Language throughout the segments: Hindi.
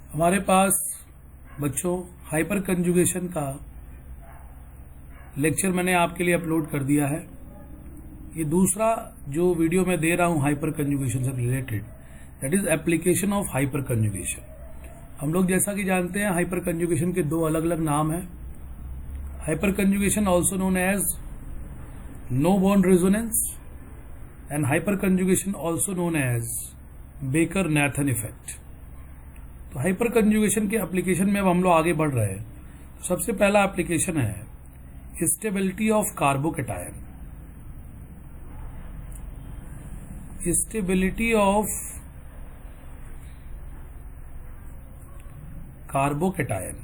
हमारे पास बच्चों हाइपर कंजुगेशन का लेक्चर मैंने आपके लिए अपलोड कर दिया है। ये दूसरा जो वीडियो मैं दे रहा हूँ हाइपर कंजुगेशन से related, that is application of hyper conjugation. हम लोग जैसा कि जानते हैं हाइपर कंजुगेशन के दो अलग अलग नाम हैं। Hyperconjugation also known as no bond resonance and hyperconjugation also known as Baker Nathan effect. तो हाइपर कंजुगेशन के एप्लीकेशन में अब हम लोग आगे बढ़ रहे हैं। सबसे पहला एप्लीकेशन है stability of carbocation. Stability of carbocation.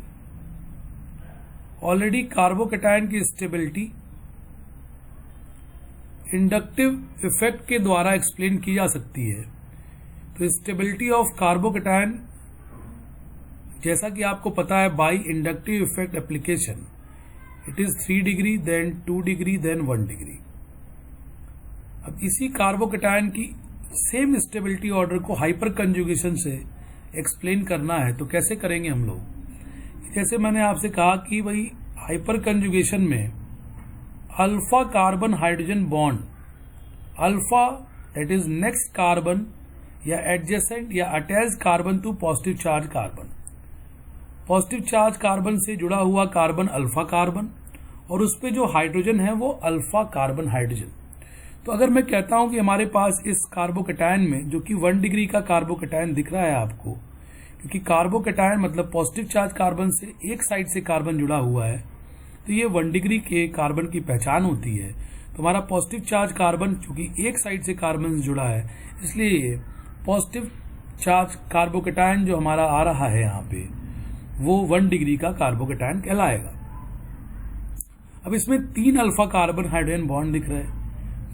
Already carbocation की स्टेबिलिटी इंडक्टिव इफेक्ट के द्वारा एक्सप्लेन की जा सकती है। तो स्टेबिलिटी ऑफ कार्बोकैटायन जैसा कि आपको पता है by inductive effect application it is 3 degree, then 2 degree, then 1 degree. अब इसी कार्बोकैटायन की सेम स्टेबिलिटी ऑर्डर को हाइपर कंजुगेशन से एक्सप्लेन करना है। तो कैसे करेंगे हम लोग? जैसे मैंने आपसे कहा कि भाई हाइपर कंजुगेशन में alpha carbon hydrogen bond, alpha that is next carbon या एडजेसेंट या attach carbon to positive charge carbon. Positive charge carbon से जुड़ा हुआ कार्बन अल्फा कार्बन और उस पे जो हाइड्रोजन है वो अल्फा कार्बन हाइड्रोजन। तो अगर मैं कहता हूं कि हमारे पास इस कार्बोकैटायन में, जो कि 1 डिग्री का कार्बोकैटायन दिख रहा है आपको, क्योंकि कार्बोकैटायन मतलब पॉजिटिव चार्ज कार्बन से एक साइड से कार्बन जुड़ा हुआ है, तो ये 1 डिग्री के कार्बन की पहचान होती है। तो हमारा पॉजिटिव चार्ज कार्बन चूंकि एक साइड से कार्बन से जुड़ा है, इसलिए पॉजिटिव चार्ज कार्बोकैटायन जो हमारा आ रहा है यहाँ पे वो 1 डिग्री का कार्बोकैटायन कहलाएगा। अब इसमें 3 अल्फा कार्बन हाइड्रोजन बॉन्ड दिख रहे हैं।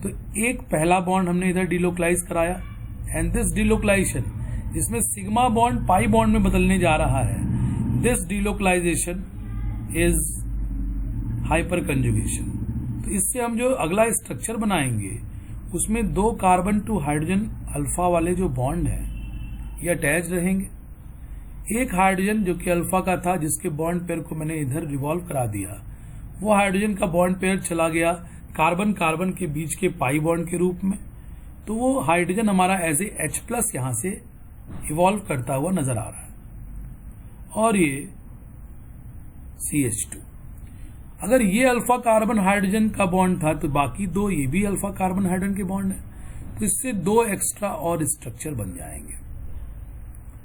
तो एक पहला बॉन्ड हमने इधर डिलोकलाइज कराया एंड दिस डिलोकलाइजेशन, जिसमें सिग्मा बॉन्ड पाई बॉन्ड में बदलने जा रहा है, this delocalisation is hyper conjugation. तो इससे हम जो अगला स्ट्रक्चर बनाएंगे उसमें 2 कार्बन टू हाइड्रोजन अल्फा वाले जो बॉन्ड हैं ये अटैच रहेंगे। एक हाइड्रोजन जो कि अल्फा का था, जिसके बॉन्ड पेयर को मैंने इधर रिवॉल्व करा दिया, वो हाइड्रोजन का बॉन्ड पेयर चला गया कार्बन कार्बन के बीच के पाई बॉन्ड के रूप में। तो वो हाइड्रोजन हमारा एज ए H+ यहां से इवॉल्व करता हुआ नजर आ रहा है और ये CH2। अगर ये अल्फा कार्बन हाइड्रोजन का बॉन्ड था तो बाकी 2 ये भी अल्फा कार्बन हाइड्रोजन के बॉन्ड है। तो इससे 2 एक्स्ट्रा और स्ट्रक्चर बन जाएंगे।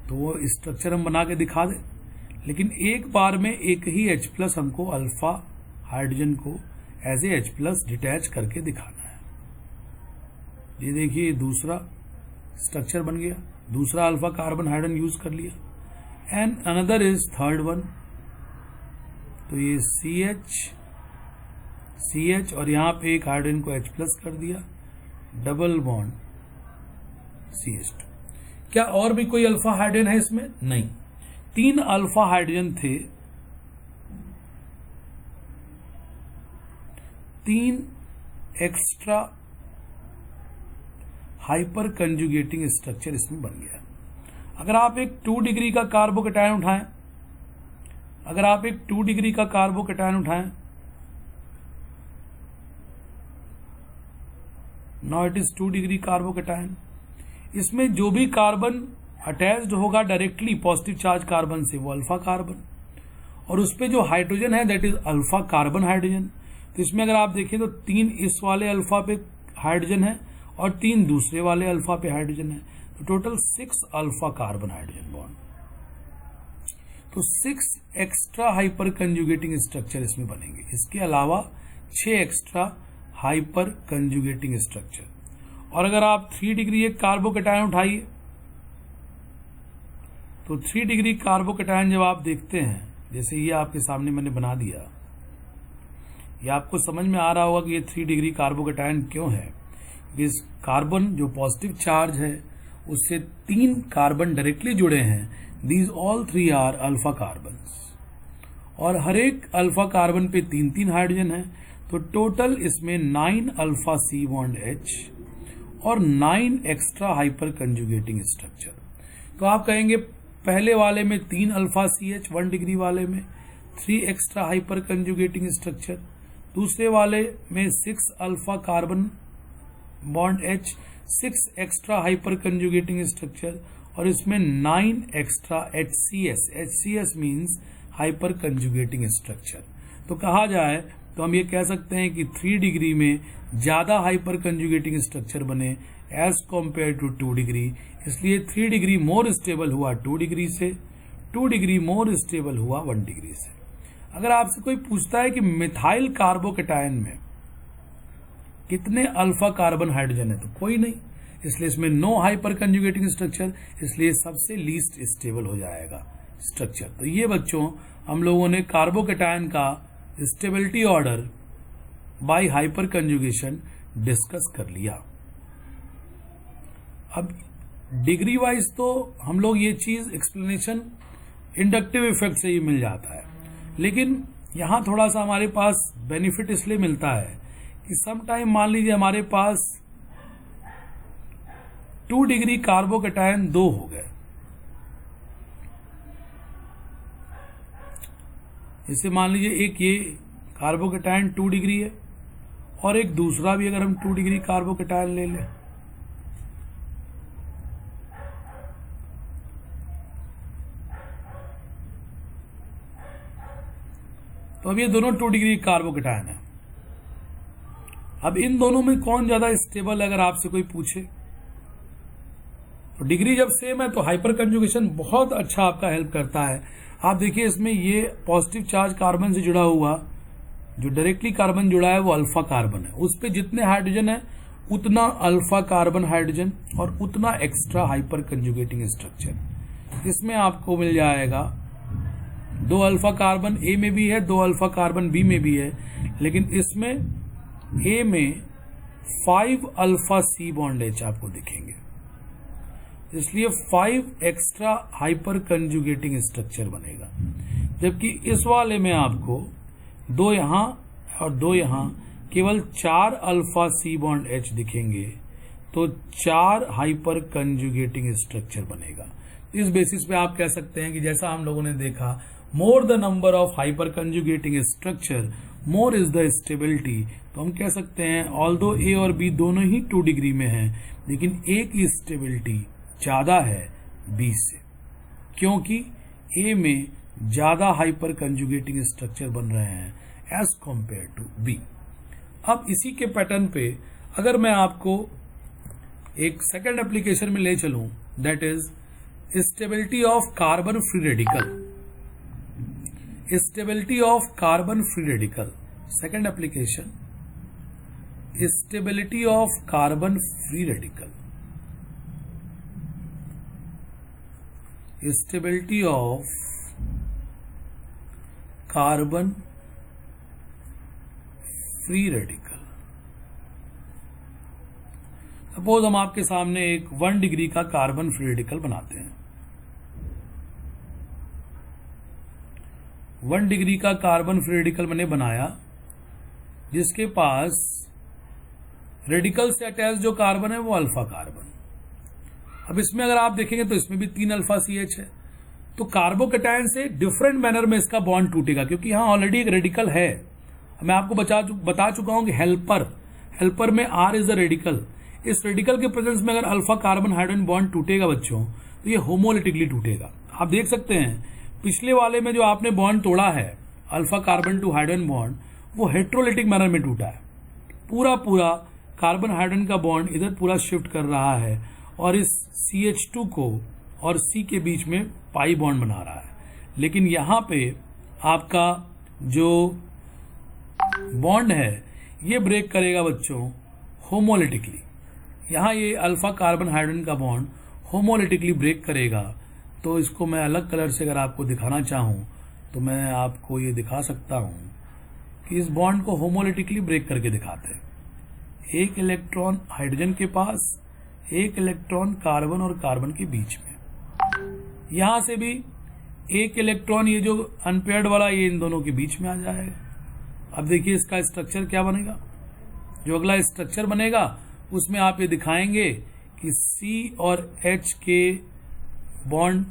तो वो स्ट्रक्चर हम बना के दिखा दें, लेकिन एक बार में एक ही H+ हमको अल्फा हाइड्रोजन को एज ए H+ डिटैच करके दिखाना है। ये देखिए दूसरा स्ट्रक्चर बन गया, दूसरा अल्फा कार्बन हाइड्रोजन यूज कर लिया and another is third one. तो ये CH और यहां पे एक हाइड्रोजन को H+ कर दिया, डबल बॉन्ड CH2। क्या और भी कोई अल्फा हाइड्रोजन है इसमें? नहीं, 3 अल्फा हाइड्रोजन थे, 3 एक्स्ट्रा हाइपर कंजुगेटिंग स्ट्रक्चर इसमें बन गया। अगर आप एक 2 डिग्री का कार्बोकैटायन उठाएं, अगर आप एक 2 डिग्री का कार्बोकैटायन उठाएं, now it is 2 degree carbocation, इसमें जो भी कार्बन अटैच्ड होगा डायरेक्टली पॉजिटिव चार्ज कार्बन से वो अल्फा कार्बन, और उस पे जो हाइड्रोजन है that is alpha carbon hydrogen. तो इसमें अगर आप देखें तो 3 इस वाले अल्फा पे हाइड्रोजन है और 3 दूसरे वाले अल्फा पे हाइड्रोजन है। तो total 6 alpha carbon hydrogen bond. तो 6 एक्स्ट्रा हाइपर कंजुगेटिंग स्ट्रक्चर इसमें बनेंगे। इसके अलावा 6 एक्स्ट्रा हाइपर कंजुगेटिंग स्ट्रक्चर। और अगर आप 3 डिग्री एक कार्बोकैटायन उठाइए, तो 3 डिग्री कार्बोकैटायन जब आप देखते हैं, जैसे ये आपके सामने मैंने बना दिया, ये आपको समझ में आ रहा होगा कि ये 3 डिग्री कार्बोकैटायन क्यों है। इस कार्बन जो पॉजिटिव चार्ज है उससे 3 कार्बन डायरेक्टली जुड़े हैं, these all 3 are alpha carbon, और हर एक अल्फा कार्बन पे 3 हाइड्रोजन है। तो टोटल इसमें 9 अल्फा C बॉन्ड H और 9 एक्स्ट्रा हाइपर कंजुगेटिंग स्ट्रक्चर। तो आप कहेंगे पहले वाले में 3 अल्फा CH 1 डिग्री वाले में 3 एक्स्ट्रा हाइपर कंजुगेटिंग स्ट्रक्चर, दूसरे वाले में 6 alpha carbon bond H 6 extra hyper conjugating structure, और इसमें 9 extra HCS means hyper conjugating structure. तो कहा जाए तो हम ये कह सकते हैं कि 3 डिग्री में ज्यादा हाइपर कंजुगेटिंग स्ट्रक्चर बने एज कम्पेयर टू 2 डिग्री, इसलिए 3 डिग्री मोर स्टेबल हुआ 2 डिग्री से, 2 डिग्री मोर स्टेबल हुआ 1 डिग्री से। अगर आपसे कोई पूछता है कि मिथाइल कार्बोकेटायन में कितने अल्फा कार्बन हाइड्रोजन है, तो कोई नहीं, इसलिए इसमें नो हाइपर कंजुगेटिंग स्ट्रक्चर, इसलिए सबसे लीस्ट स्टेबल हो जाएगा स्ट्रक्चर। तो ये बच्चों हम लोगों ने कार्बोकेटायन का stability order by hyper conjugation discuss कर लिया। अब डिग्री वाइज तो हम लोग ये चीज एक्सप्लेनेशन इंडक्टिव इफेक्ट से ही मिल जाता है, लेकिन यहां थोड़ा सा हमारे पास बेनिफिट इसलिए मिलता है कि सम टाइम मान लीजिए हमारे पास 2 डिग्री कार्बोकेटायन 2 हो गए, जैसे मान लीजिए एक ये कार्बोकेटायन 2 डिग्री है और एक दूसरा भी अगर हम 2 डिग्री कार्बोकेटायन ले लें, तो अब ये दोनों 2 डिग्री कार्बोकेटायन है। अब इन दोनों में कौन ज्यादा स्टेबल है अगर आपसे कोई पूछे, तो डिग्री जब सेम है तो हाइपर कंजुगेशन बहुत अच्छा आपका हेल्प करता है। आप देखिए इसमें ये पॉजिटिव चार्ज कार्बन से जुड़ा हुआ, जो डायरेक्टली कार्बन जुड़ा है वो अल्फा कार्बन है, उस पे जितने हाइड्रोजन है उतना अल्फा कार्बन हाइड्रोजन और उतना एक्स्ट्रा हाइपर कंजुगेटिंग स्ट्रक्चर। इसमें आपको मिल जाएगा 2 अल्फा कार्बन ए में भी है, 2 अल्फा कार्बन बी में भी है, लेकिन इसमें ए में 5 अल्फा सी बॉन्ड एच आपको दिखेंगे, इसलिए 5 एक्स्ट्रा हाइपर कंजुगेटिंग स्ट्रक्चर बनेगा। जबकि इस वाले में आपको 2 यहां और 2 यहां केवल 4 अल्फा सी बॉन्ड एच दिखेंगे, तो 4 हाइपर कंजुगेटिंग स्ट्रक्चर बनेगा। इस बेसिस पे आप कह सकते हैं कि जैसा हम लोगों ने देखा, more the number of hyper conjugating structure more is the stability. तो हम कह सकते हैं ऑल्दो ए और बी दोनों ही 2 डिग्री में हैं, लेकिन ए की स्टेबिलिटी ज्यादा है बी से, क्योंकि ए में ज्यादा हाइपर कंजुगेटिंग स्ट्रक्चर बन रहे हैं एज कंपेयर टू बी। अब इसी के पैटर्न पे अगर मैं आपको एक सेकंड एप्लीकेशन में ले चलूं, that is stability of carbon free radical, stability of carbon free radical, second application stability of carbon free radical, stability of carbon free radical. Suppose हम आपके सामने एक 1 डिग्री का कार्बन फ्री रेडिकल बनाते हैं। 1 डिग्री का कार्बन फ्री रेडिकल मैंने बनाया, जिसके पास रेडिकल से अटैच जो कार्बन है वो अल्फा कार्बन। अब इसमें अगर आप देखेंगे तो इसमें भी 3 अल्फा CH है, तो कार्बोकेटायन से डिफरेंट मैनर में इसका बॉन्ड टूटेगा, क्योंकि यहां ऑलरेडी एक रेडिकल है। मैं आपको बता चुका हूं कि हेल्पर में R इज द रेडिकल। इस रेडिकल के प्रेजेंस में अगर अल्फा कार्बन हाइड्रोजन बॉन्ड टूटेगा बच्चों, तो ये होमोलिटिकली टूटेगा। आप देख सकते हैं पिछले वाले में जो आपने बॉन्ड तोड़ा है alpha carbon to hydrogen bond, वो हेट्रोलिटिक मैनर में टूटा है। पूरा कार्बन हाइड्रोजन का बॉन्ड इधर पूरा शिफ्ट कर रहा है और इस CH2 को और C के बीच में पाई बॉन्ड बना रहा है। लेकिन यहां पे आपका जो बॉन्ड है ये ब्रेक करेगा बच्चों होमोलिटिकली। यहां ये अल्फा कार्बन हाइड्रोजन का बॉन्ड होमोलिटिकली ब्रेक करेगा। तो इसको मैं अलग कलर से अगर आपको दिखाना चाहूं तो मैं आपको ये दिखा सकता हूं कि इस बॉन्ड को होमोलिटिकली ब्रेक करके दिखाते हैं। एक इलेक्ट्रॉन हाइड्रोजन के पास, एक इलेक्ट्रॉन कार्बन और कार्बन के बीच में, यहां से भी एक इलेक्ट्रॉन ये जो अनपेयर्ड वाला ये इन दोनों के बीच में आ जाएगा। अब देखिए इसका स्ट्रक्चर क्या बनेगा। जो अगला स्ट्रक्चर बनेगा उसमें आप ये दिखाएंगे कि C और H के बॉन्ड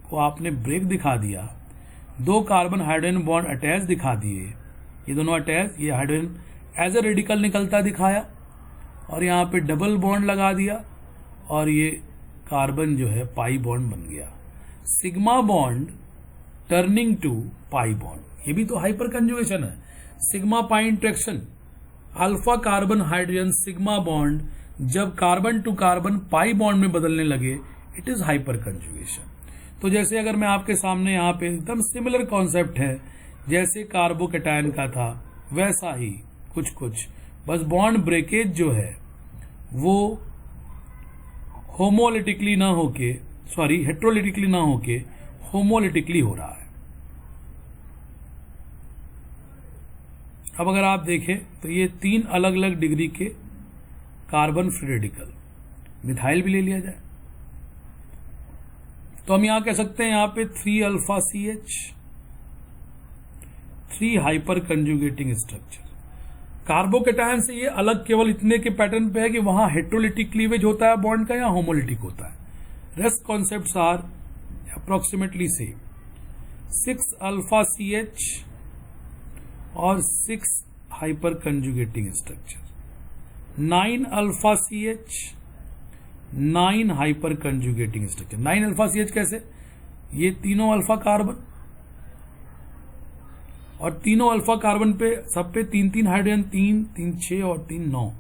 को आपने ब्रेक दिखा दिया, 2 कार्बन हाइड्रोजन बॉन्ड अटैच दिखा दिए, ये दोनों अटैच, ये हाइड्रोजन एज ए रेडिकल निकलता दिखाया, और यहाँ पे डबल बॉन्ड लगा दिया और ये कार्बन जो है पाई बॉन्ड बन गया। Sigma bond turning to pi bond, ये भी तो हाइपर कंजुगेशन है। Sigma pi interaction, alpha carbon hydrogen sigma bond जब carbon to carbon pi bond में बदलने लगे, इट इज हाइपर कंजुगेशन। तो जैसे अगर मैं आपके सामने यहाँ पे एकदम सिमिलर कॉन्सेप्ट है जैसे कार्बोकैटायन का था, वैसा ही कुछ, बस बॉन्ड ब्रेकेज जो है वो होमोलिटिकली ना होके, सॉरी हेट्रोलिटिकली ना होके होमोलिटिकली हो रहा है। अब अगर आप देखें तो ये 3 अलग अलग डिग्री के कार्बन फ्री रेडिकल, मिथाइल भी ले लिया जाए तो हम यहां कह सकते हैं यहाँ पे 3 alpha CH, 3 hyper conjugating structure. Carbocation से ये अलग केवल इतने के पैटर्न पे है कि वहां हेट्रोलिटिक क्लीवेज होता है बॉन्ड का या होमोलिटिक होता है। Rest concepts are approximately same. 6 alpha CH और 6 hyper conjugating structure, 9 alpha CH, 9 hyper conjugating structure. 9 alpha CH कैसे? ये तीनों अल्फा कार्बन और तीनों अल्फा कार्बन पे सब पे 3 हाइड्रोजन, 3 6 और 3 9,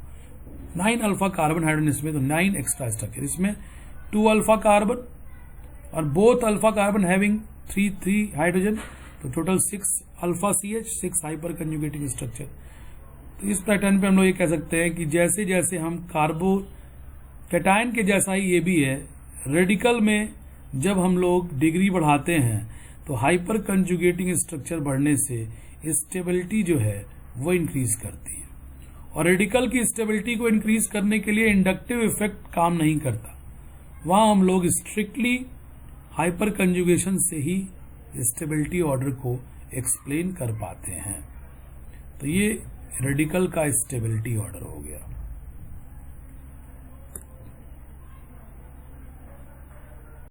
9 अल्फा कार्बन हाइड्रोजन इसमें, तो 9 एक्स्ट्रा स्ट्रक्चर। इसमें 2 अल्फा कार्बन और बोथ अल्फा कार्बन हैविंग 3 हाइड्रोजन, तो total 6 alpha CH, 6 hyper conjugating structure. तो इस पैटर्न पे हम लोग ये कह सकते हैं कि जैसे जैसे हम कार्बोकैटायन के जैसा ही ये भी है, रेडिकल में जब हम लोग डिग्री बढ़ाते हैं तो हाइपर कंजुगेटिंग स्ट्रक्चर बढ़ने से स्टेबिलिटी जो है वो इंक्रीज करती है, और रेडिकल की स्टेबिलिटी को इंक्रीज करने के लिए इंडक्टिव इफेक्ट काम नहीं करता। वहां हम लोग स्ट्रिक्टली हाइपर कंजुगेशन से ही स्टेबिलिटी ऑर्डर को एक्सप्लेन कर पाते हैं। तो ये रेडिकल का स्टेबिलिटी ऑर्डर हो गया।